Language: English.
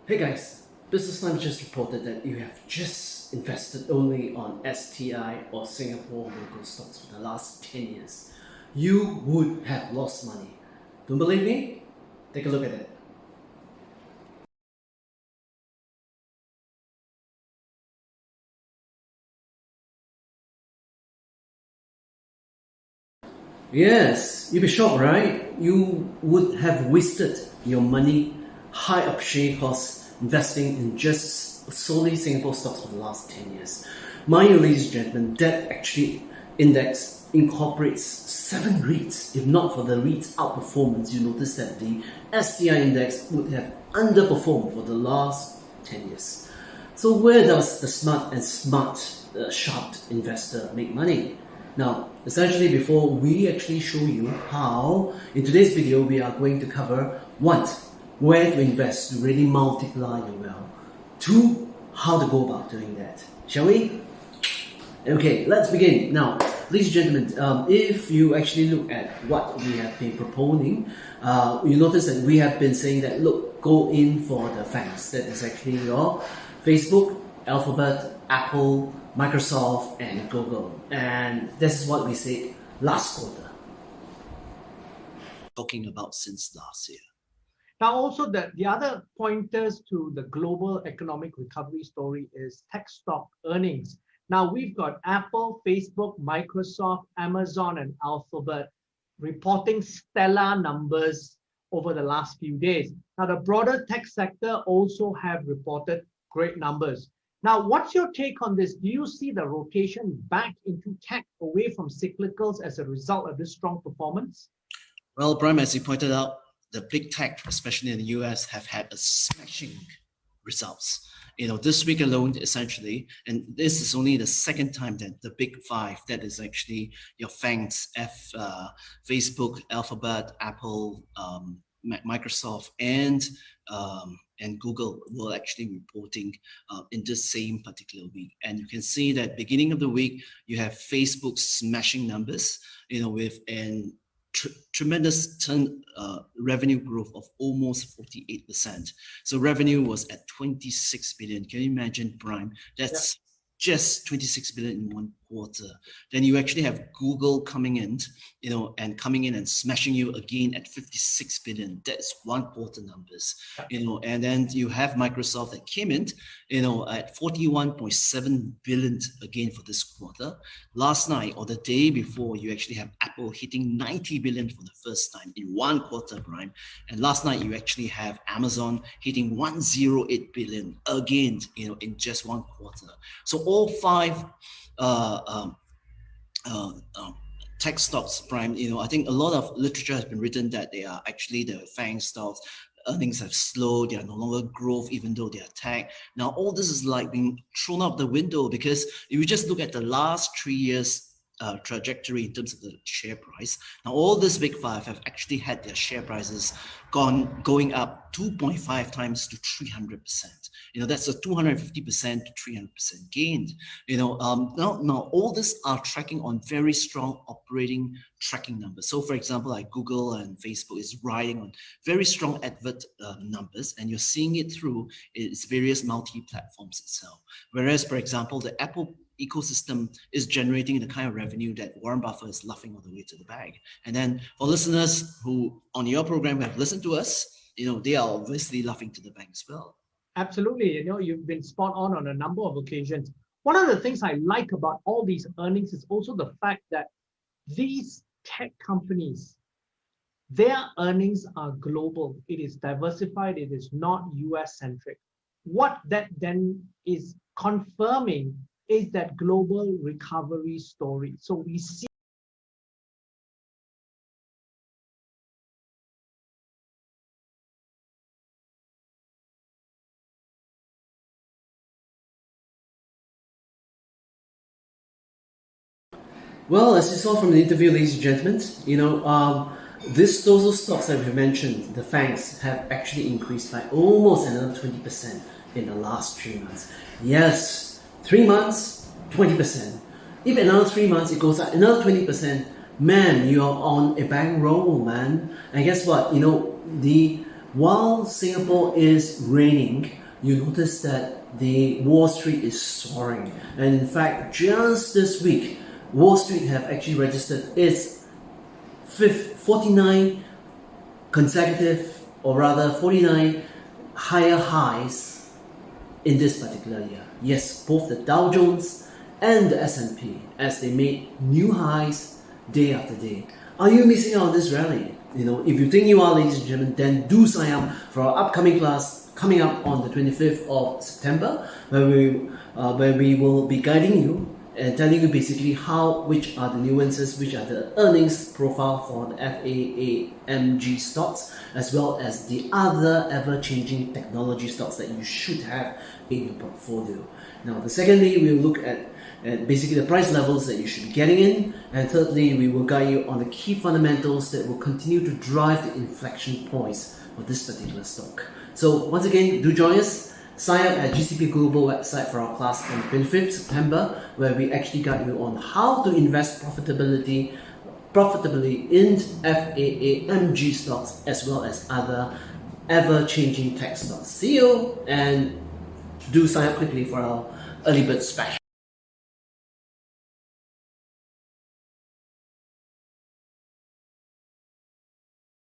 Hey guys, Business Line just reported that you have just invested only on STI or Singapore local stocks for the last 10 years. You would have lost money. Don't believe me? Take a look at it. Yes, you'd be shocked, right? You would have wasted your money, high up share costs, investing in just solely Singapore stocks for the last 10 years. Mind you, ladies and gentlemen, that actually index incorporates 7 REITs. If not for the REITs outperformance, you notice that the STI index would have underperformed for the last 10 years. So where does the sharp investor make money? Now, essentially before we actually show you how, in today's video we are going to cover 1. Where to invest to really multiply your wealth. 2. How to go about doing that. Shall we? Okay, let's begin. Now, ladies and gentlemen, if you actually look at what we have been proponing, you notice that we have been saying that, look, go in for the FANGs. That is actually your Facebook, Alphabet, Apple, Microsoft, and Google. And this is what we said last quarter. Talking about since last year. Now, also the other pointers to the global economic recovery story is tech stock earnings. Now, we've got Apple, Facebook, Microsoft, Amazon, and Alphabet reporting stellar numbers over the last few days. Now, the broader tech sector also have reported great numbers. Now, what's your take on this? Do you see the rotation back into tech away from cyclicals as a result of this strong performance? Well, Brian, as you pointed out, the big tech, especially in the US, have had a smashing results. This week alone, essentially, and this is only the second time that the big 5, that is actually your FANGs, Facebook, Alphabet, Apple, Microsoft, and Google will actually reporting in this same particular week. And you can see that beginning of the week, you have Facebook smashing numbers, with an tremendous revenue growth of almost 48%. So revenue was at 26 billion. Can you imagine, Brian? That's just 26 billion in one quarter. Then you actually have Google coming in, and smashing you again at 56 billion. That's one quarter numbers, and then you have Microsoft that came in, at 41.7 billion again for this quarter. Last night or the day before, you actually have Apple hitting 90 billion for the first time in one quarter, Brian. And last night you actually have Amazon hitting 108 billion again, in just one quarter. So all 5 tech stocks, Prime, I think a lot of literature has been written that they are actually the FANG stocks. Earnings have slowed, they are no longer growth, even though they are tech. Now, all this is like being thrown out the window, because if you just look at the last 3 years trajectory in terms of the share price. Now, all these big 5 have actually had their share prices going up 2.5 times to 300%. That's a 250% to 300% gain. Now all this are tracking on very strong operating tracking numbers. So, for example, like Google and Facebook is riding on very strong advert numbers, and you're seeing it through its various multi-platforms itself. Whereas, for example, the Apple ecosystem is generating the kind of revenue that Warren Buffett is laughing all the way to the bag. And then for listeners who on your program have listened to us, they are obviously laughing to the bank as well. Absolutely. You've been spot on a number of occasions. One of the things I like about all these earnings is also the fact that these tech companies, their earnings are global. It is diversified. It is not US centric. What that then is confirming is that global recovery story. So we see Well, as you saw from the interview, ladies and gentlemen, those stocks that we mentioned, the FANGs, have actually increased by almost another 20% in the last 3 months. Yes, 3 months, 20%. If another 3 months it goes up another 20%, man, you're on a bank roll, man. And guess what? The while Singapore is raining, you notice that the Wall Street is soaring. And in fact, just this week, Wall Street have actually registered its 49 consecutive, or rather 49 higher highs in this particular year. Yes, both the Dow Jones and the S&P, as they made new highs day after day. Are you missing out on this rally? If you think you are, ladies and gentlemen, then do sign up for our upcoming class coming up on the 25th of September, where we will be guiding you and telling you basically which are the nuances, which are the earnings profile for the Faamg stocks, as well as the other ever-changing technology stocks that you should have in your portfolio. Now, secondly, we'll look at basically the price levels that you should be getting in, and thirdly, we will guide you on the key fundamentals that will continue to drive the inflection points for this particular stock. So once again, do join us. Sign up at GCP Global website for our class on 25th September, where we actually guide you on how to invest profitably in Faamg stocks, as well as other ever-changing tech stocks. See you, and do sign up quickly for our early bird special.